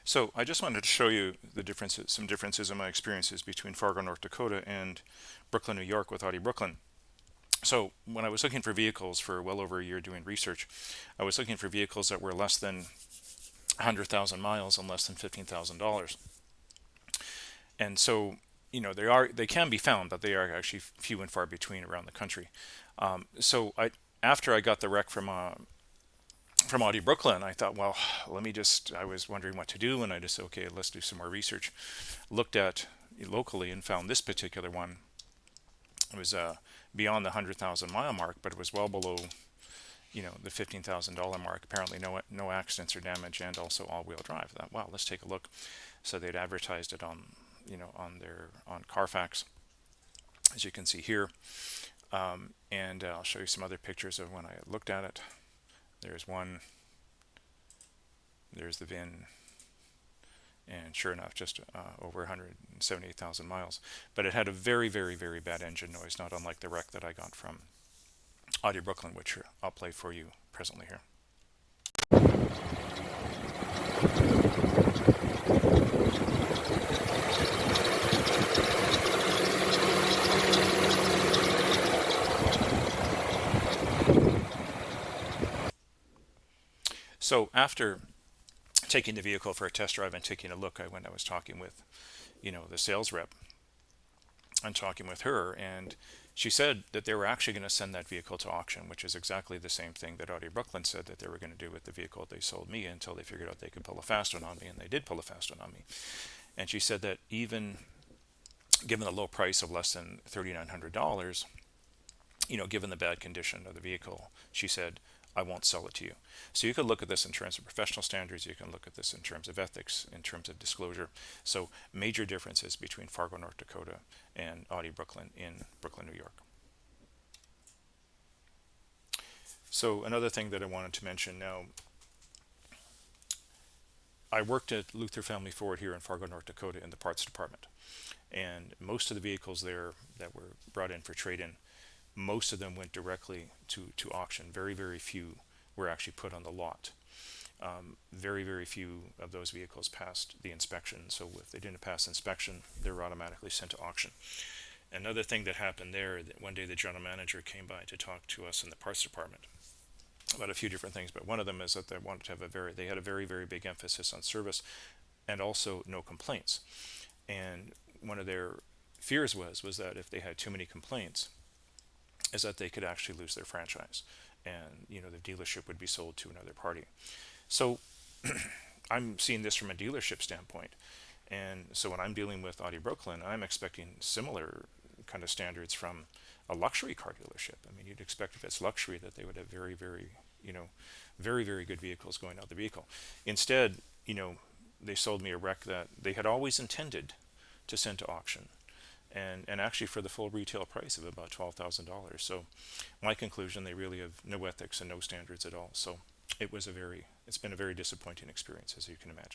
So I just wanted to show you the differences, some differences in my experiences between Fargo, North Dakota and Brooklyn, New York with Audi Brooklyn. So when I was looking for vehicles for well over a year doing research, I was looking for vehicles that were less than 100,000 miles and less than $15,000. And so, they can be found, but they are actually few and far between around the country. After I got the wreck from Audi Brooklyn, I thought, well, I was wondering what to do, and I just said, okay, let's do some more research. Looked at locally and found this particular one. It was beyond the 100,000 mile mark, but it was well below, the $15,000 mark. Apparently, no accidents or damage, and also all-wheel drive. I thought, wow, let's take a look. So they'd advertised it on Carfax, as you can see here, and I'll show you some other pictures of when I looked at it. There's one. There's the VIN, and sure enough, just over 178,000 miles. But it had a very, very, very bad engine noise, not unlike the wreck that I got from Audi Brooklyn, which I'll play for you presently here. So after taking the vehicle for a test drive and taking a look, I was talking with, the sales rep and talking with her, and she said that they were actually going to send that vehicle to auction, which is exactly the same thing that Audi Brooklyn said that they were going to do with the vehicle they sold me, until they figured out they could pull a fast one on me, and they did pull a fast one on me. And she said that even given the low price of less than $3,900, given the bad condition of the vehicle, she said, I won't sell it to you. So you could look at this in terms of professional standards. You can look at this in terms of ethics, in terms of disclosure. So major differences between Fargo, North Dakota and Audi Brooklyn in Brooklyn, New York. So another thing that I wanted to mention now, I worked at Luther Family Ford here in Fargo, North Dakota in the parts department. And most of the vehicles there that were brought in for trade-in, most of them went directly to auction. Very, very few were actually put on the lot. Very, very few of those vehicles passed the inspection. So if they didn't pass inspection, they were automatically sent to auction. Another thing that happened there, that one day the general manager came by to talk to us in the parts department about a few different things, but one of them is that they had a very, very big emphasis on service and also no complaints. And one of their fears was that if they had too many complaints, is that they could actually lose their franchise, and the dealership would be sold to another party. So I'm seeing this from a dealership standpoint, and so when I'm dealing with Audi Brooklyn, I'm expecting similar kind of standards from a luxury car dealership. I mean, you'd expect if it's luxury that they would have very, very, very, very good vehicles going out the vehicle. Instead, they sold me a wreck that they had always intended to send to auction, and actually for the full retail price of about $12,000. So my conclusion, they really have no ethics and no standards at all. So it's been a very disappointing experience, as you can imagine.